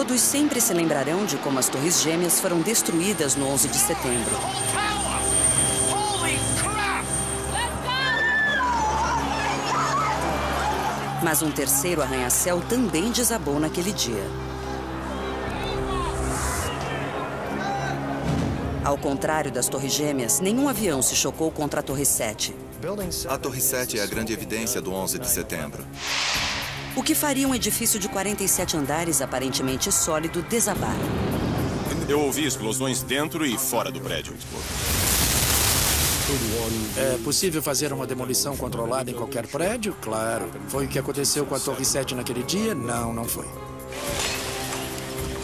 Todos sempre se lembrarão de como as Torres Gêmeas foram destruídas no 11 de setembro. Mas um terceiro arranha-céu também desabou naquele dia. Ao contrário das Torres Gêmeas, nenhum avião se chocou contra a Torre 7. A Torre 7 é a grande evidência do 11 de setembro. O que faria um edifício de 47 andares, aparentemente sólido, desabar? Eu ouvi explosões dentro e fora do prédio. É possível fazer uma demolição controlada em qualquer prédio? Claro. Foi o que aconteceu com a Torre 7 naquele dia? Não, não foi.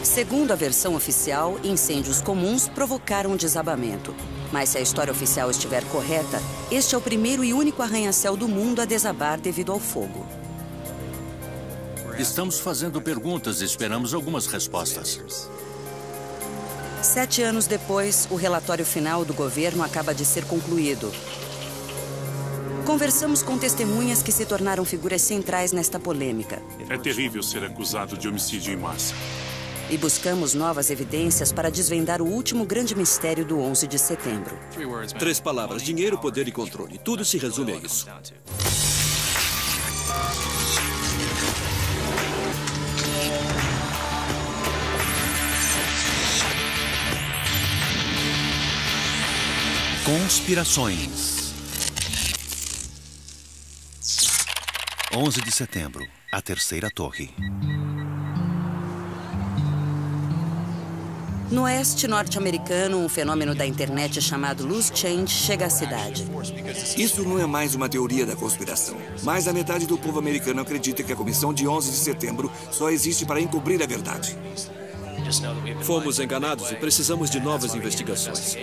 Segundo a versão oficial, incêndios comuns provocaram um desabamento. Mas se a história oficial estiver correta, este é o primeiro e único arranha-céu do mundo a desabar devido ao fogo. Estamos fazendo perguntas e esperamos algumas respostas. 7 anos depois, o relatório final do governo acaba de ser concluído. Conversamos com testemunhas que se tornaram figuras centrais nesta polêmica. É terrível ser acusado de homicídio em massa. E buscamos novas evidências para desvendar o último grande mistério do 11 de setembro. 3 palavras: dinheiro, poder e controle. Tudo se resume a isso. Conspirações. 11 de setembro, a terceira torre. No oeste norte-americano, um fenômeno da internet chamado loose change chega à cidade. Isso não é mais uma teoria da conspiração. Mais da metade do povo americano acredita que a comissão de 11 de setembro só existe para encobrir a verdade. Fomos enganados e precisamos de novas investigações.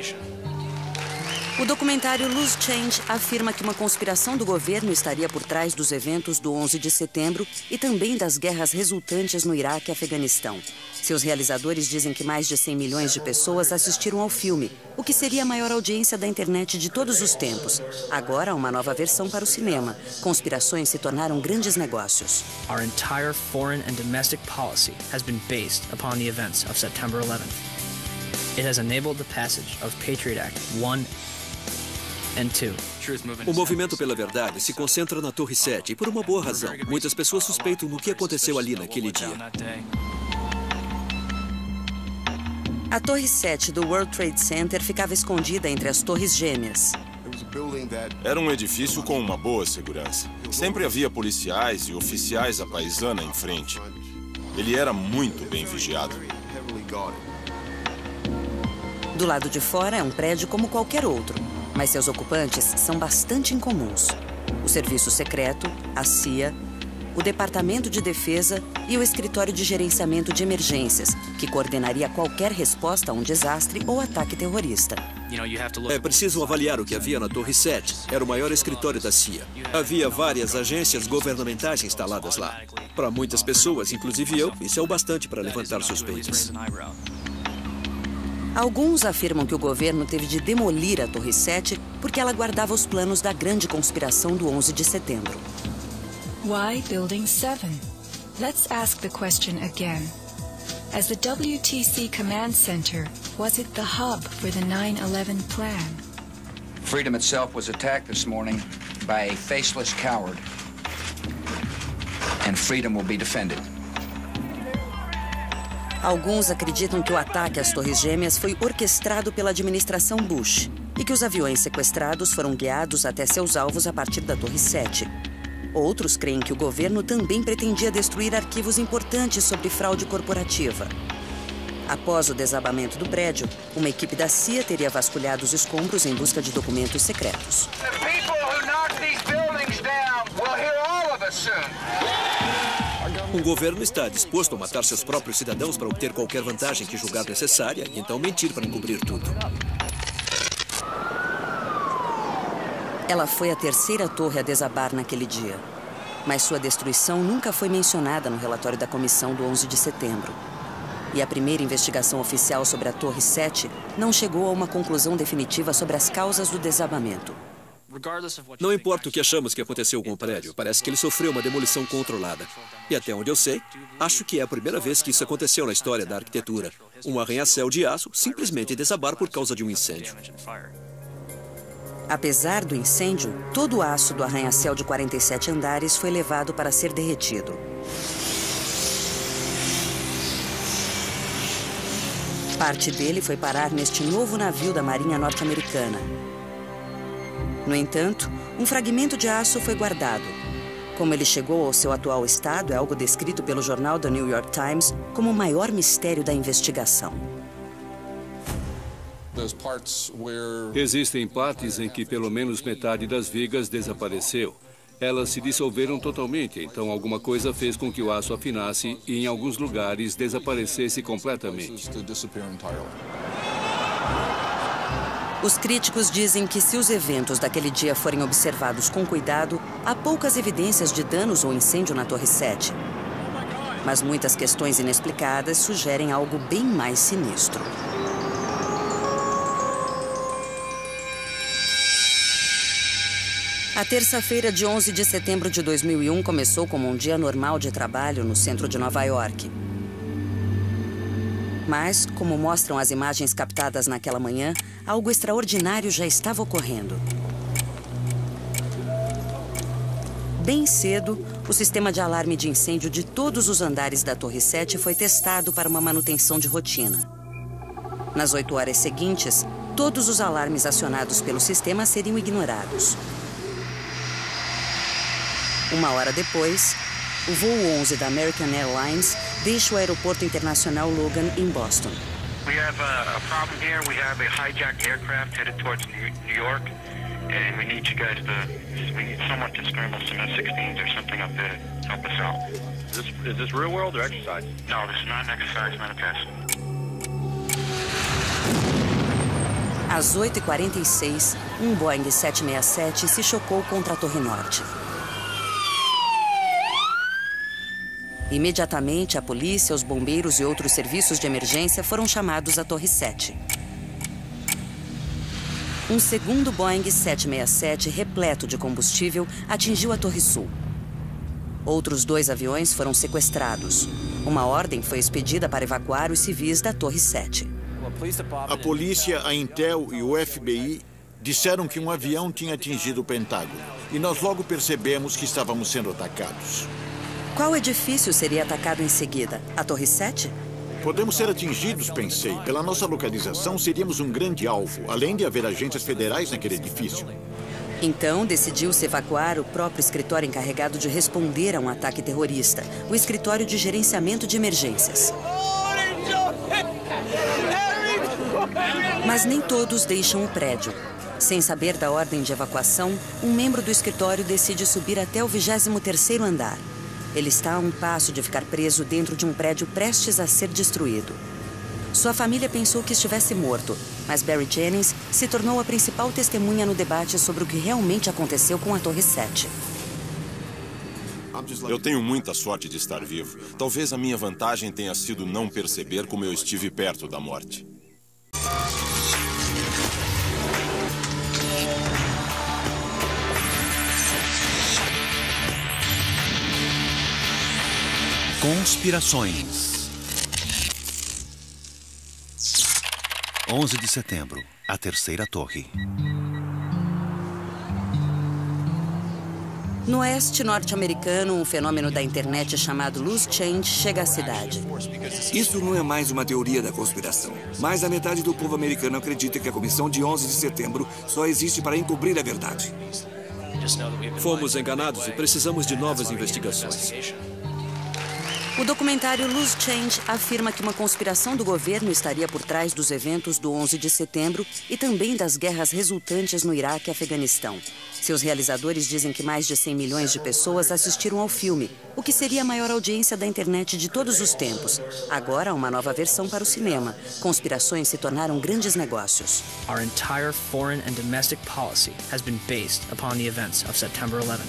O documentário Loose Change afirma que uma conspiração do governo estaria por trás dos eventos do 11 de setembro e também das guerras resultantes no Iraque e Afeganistão. Seus realizadores dizem que mais de 100 milhões de pessoas assistiram ao filme, o que seria a maior audiência da internet de todos os tempos. Agora há uma nova versão para o cinema. Conspirações se tornaram grandes negócios. Our entire foreign and domestic policy has been based upon the events of September 11th. It has enabled the passage of Patriot Act 1 and 2. O movimento pela verdade se concentra na Torre 7 e por uma boa razão. Muitas pessoas suspeitam do que aconteceu ali naquele dia. A Torre 7 do World Trade Center ficava escondida entre as Torres Gêmeas. Era um edifício com uma boa segurança. Sempre havia policiais e oficiais à paisana em frente. Ele era muito bem vigiado. Do lado de fora é um prédio como qualquer outro, mas seus ocupantes são bastante incomuns. O Serviço Secreto, a CIA, o Departamento de Defesa e o Escritório de Gerenciamento de Emergências, que coordenaria qualquer resposta a um desastre ou ataque terrorista. É preciso avaliar o que havia na Torre 7. Era o maior escritório da CIA. Havia várias agências governamentais instaladas lá. Para muitas pessoas, inclusive eu, isso é o bastante para levantar suspeitas. Alguns afirmam que o governo teve de demolir a Torre 7 porque ela guardava os planos da grande conspiração do 11 de setembro. Why Building 7? Let's ask the question again. As the WTC Command Center, was it the hub for the 9/11 plan? Freedom itself was attacked this morning by a faceless coward. And freedom will be defended. Alguns acreditam que o ataque às Torres Gêmeas foi orquestrado pela administração Bush e que os aviões sequestrados foram guiados até seus alvos a partir da Torre 7. Outros creem que o governo também pretendia destruir arquivos importantes sobre fraude corporativa. Após o desabamento do prédio, uma equipe da CIA teria vasculhado os escombros em busca de documentos secretos. Um governo está disposto a matar seus próprios cidadãos para obter qualquer vantagem que julgar necessária e então mentir para encobrir tudo. Ela foi a terceira torre a desabar naquele dia. Mas sua destruição nunca foi mencionada no relatório da comissão do 11 de setembro. E a primeira investigação oficial sobre a Torre 7 não chegou a uma conclusão definitiva sobre as causas do desabamento. Não importa o que achamos que aconteceu com o prédio, parece que ele sofreu uma demolição controlada. E até onde eu sei, acho que é a primeira vez que isso aconteceu na história da arquitetura. Um arranha-céu de aço simplesmente desabar por causa de um incêndio. Apesar do incêndio, todo o aço do arranha-céu de 47 andares foi levado para ser derretido. Parte dele foi parar neste novo navio da Marinha Norte-Americana. No entanto, um fragmento de aço foi guardado. Como ele chegou ao seu atual estado é algo descrito pelo jornal The New York Times como o maior mistério da investigação. Existem partes em que pelo menos metade das vigas desapareceu. Elas se dissolveram totalmente, então alguma coisa fez com que o aço afinasse e, em alguns lugares, desaparecesse completamente. Os críticos dizem que se os eventos daquele dia forem observados com cuidado, há poucas evidências de danos ou incêndio na Torre 7. Mas muitas questões inexplicadas sugerem algo bem mais sinistro. A terça-feira de 11 de setembro de 2001 começou como um dia normal de trabalho no centro de Nova York. Mas, como mostram as imagens captadas naquela manhã, algo extraordinário já estava ocorrendo. Bem cedo, o sistema de alarme de incêndio de todos os andares da Torre 7 foi testado para uma manutenção de rotina. Nas 8 horas seguintes, todos os alarmes acionados pelo sistema seriam ignorados. 1 hora depois, o voo 11 da American Airlines deixa o aeroporto internacional Logan, em Boston. We have a problem here. We have a hijacked aircraft headed towards New York, and we need you guys we need someone to scramble some F-16s or something up there to help us out. Is this real world or exercise? No, this is not an exercise, not a test. Às 8h46, um Boeing 767 se chocou contra a Torre Norte. Imediatamente, a polícia, os bombeiros e outros serviços de emergência foram chamados à Torre 7. Um segundo Boeing 767, repleto de combustível, atingiu a Torre Sul. Outros 2 aviões foram sequestrados. Uma ordem foi expedida para evacuar os civis da Torre 7. A polícia, a Intel e o FBI disseram que um avião tinha atingido o Pentágono. E nós logo percebemos que estávamos sendo atacados. Qual edifício seria atacado em seguida? A Torre 7? Podemos ser atingidos, pensei. Pela nossa localização, seríamos um grande alvo, além de haver agências federais naquele edifício. Então, decidiu-se evacuar o próprio escritório encarregado de responder a um ataque terrorista, o Escritório de Gerenciamento de Emergências. Mas nem todos deixam o prédio. Sem saber da ordem de evacuação, um membro do escritório decide subir até o 23º andar. Ele está a um passo de ficar preso dentro de um prédio prestes a ser destruído. Sua família pensou que estivesse morto, mas Barry Jennings se tornou a principal testemunha no debate sobre o que realmente aconteceu com a Torre 7. Eu tenho muita sorte de estar vivo. Talvez a minha vantagem tenha sido não perceber como eu estive perto da morte. Conspirações. 11 de setembro, a terceira torre. No oeste norte-americano, um fenômeno da internet chamado loose change chega à cidade. Isso não é mais uma teoria da conspiração. Mais da metade do povo americano acredita que a comissão de 11 de setembro só existe para encobrir a verdade. Fomos enganados e precisamos de novas investigações. O documentário Loose Change afirma que uma conspiração do governo estaria por trás dos eventos do 11 de setembro e também das guerras resultantes no Iraque e Afeganistão. Seus realizadores dizem que mais de 100 milhões de pessoas assistiram ao filme, o que seria a maior audiência da internet de todos os tempos. Agora, uma nova versão para o cinema. Conspirações se tornaram grandes negócios. Our entire foreign and domestic policy has been based upon the events of September 11th.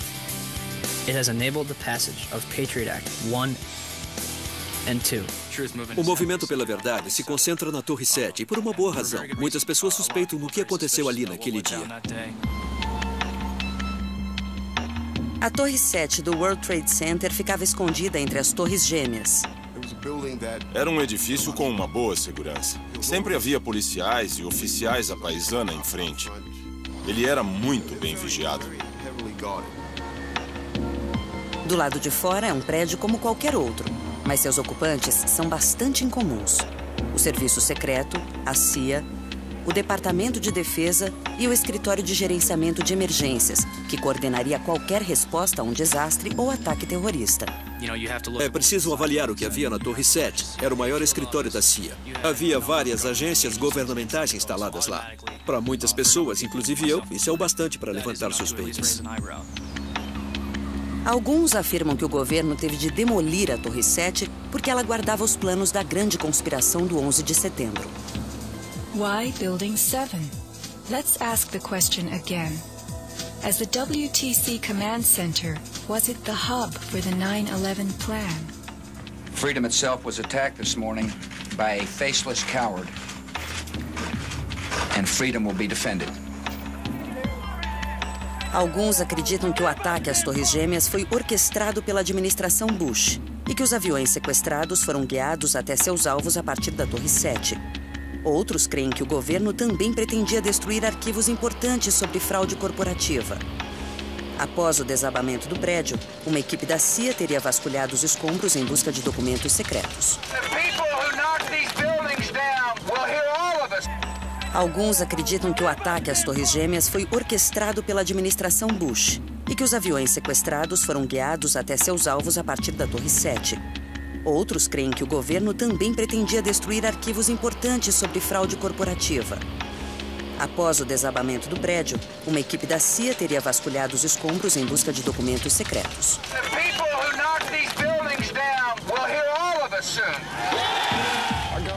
It has enabled the passage of Patriot Act 1 and 2. O movimento pela verdade se concentra na Torre 7 e por uma boa razão. Muitas pessoas suspeitam do que aconteceu ali naquele dia. A Torre 7 do World Trade Center ficava escondida entre as Torres Gêmeas. Era um edifício com uma boa segurança. Sempre havia policiais e oficiais à paisana em frente. Ele era muito bem vigiado. Do lado de fora é um prédio como qualquer outro, mas seus ocupantes são bastante incomuns. O Serviço Secreto, a CIA, o Departamento de Defesa e o Escritório de Gerenciamento de Emergências, que coordenaria qualquer resposta a um desastre ou ataque terrorista. É preciso avaliar o que havia na Torre 7. Era o maior escritório da CIA. Havia várias agências governamentais instaladas lá. Para muitas pessoas, inclusive eu, isso é o bastante para levantar suspeitas. Alguns afirmam que o governo teve de demolir a Torre 7 porque ela guardava os planos da grande conspiração do 11 de setembro. Why Building 7? Let's ask the question again. As the WTC Command Center, was it the hub for the 9/11 plan? Freedom itself was attacked this morning by a faceless coward. And freedom will be defended. Alguns acreditam que o ataque às Torres Gêmeas foi orquestrado pela administração Bush e que os aviões sequestrados foram guiados até seus alvos a partir da Torre 7. Outros creem que o governo também pretendia destruir arquivos importantes sobre fraude corporativa. Após o desabamento do prédio, uma equipe da CIA teria vasculhado os escombros em busca de documentos secretos. Alguns acreditam que o ataque às Torres Gêmeas foi orquestrado pela administração Bush e que os aviões sequestrados foram guiados até seus alvos a partir da Torre 7. Outros creem que o governo também pretendia destruir arquivos importantes sobre fraude corporativa. Após o desabamento do prédio, uma equipe da CIA teria vasculhado os escombros em busca de documentos secretos.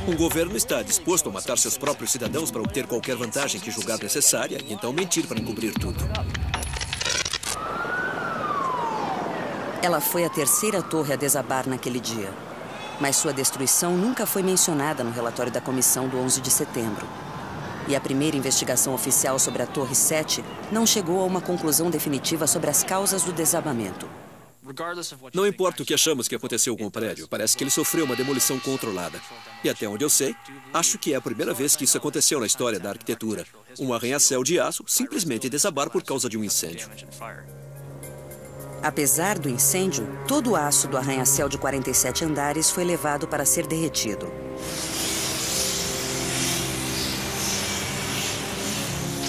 Um governo está disposto a matar seus próprios cidadãos para obter qualquer vantagem que julgar necessária e então mentir para encobrir tudo. Ela foi a terceira torre a desabar naquele dia. Mas sua destruição nunca foi mencionada no relatório da comissão do 11 de setembro. E a primeira investigação oficial sobre a Torre 7 não chegou a uma conclusão definitiva sobre as causas do desabamento. Não importa o que achamos que aconteceu com o prédio, parece que ele sofreu uma demolição controlada. E até onde eu sei, acho que é a primeira vez que isso aconteceu na história da arquitetura. Um arranha-céu de aço simplesmente desabar por causa de um incêndio. Apesar do incêndio, todo o aço do arranha-céu de 47 andares foi levado para ser derretido.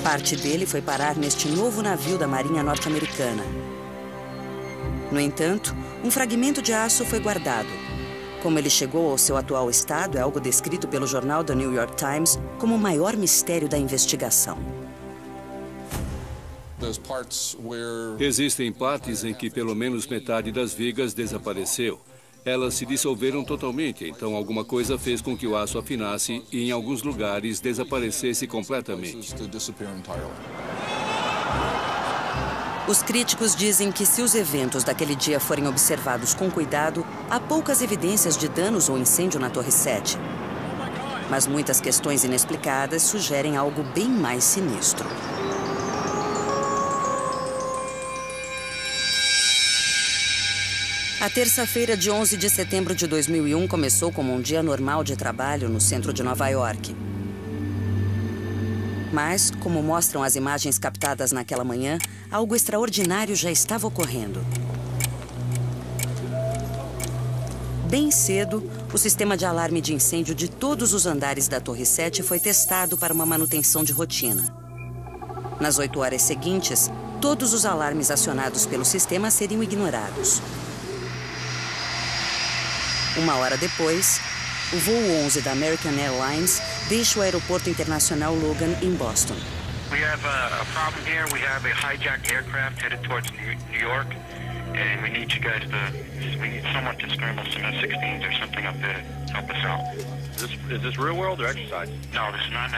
Parte dele foi parar neste novo navio da Marinha Norte-Americana. No entanto, um fragmento de aço foi guardado. Como ele chegou ao seu atual estado é algo descrito pelo jornal The New York Times como o maior mistério da investigação. Existem partes em que pelo menos metade das vigas desapareceu. Elas se dissolveram totalmente, então alguma coisa fez com que o aço afinasse e em alguns lugares desaparecesse completamente. Os críticos dizem que se os eventos daquele dia forem observados com cuidado, há poucas evidências de danos ou incêndio na Torre 7. Mas muitas questões inexplicadas sugerem algo bem mais sinistro. A terça-feira de 11 de setembro de 2001 começou como um dia normal de trabalho no centro de Nova York. Mas, como mostram as imagens captadas naquela manhã, algo extraordinário já estava ocorrendo. Bem cedo, o sistema de alarme de incêndio de todos os andares da Torre 7 foi testado para uma manutenção de rotina. Nas 8 horas seguintes, todos os alarmes acionados pelo sistema seriam ignorados. 1 hora depois, o voo 11 da American Airlines deixa o aeroporto internacional Logan, em Boston. We have a problem here. We have a hijacked aircraft headed towards New York, and we need you guys we need someone to scramble some F-16s or something up there to help us out. Is this real world or exercise? No, this is not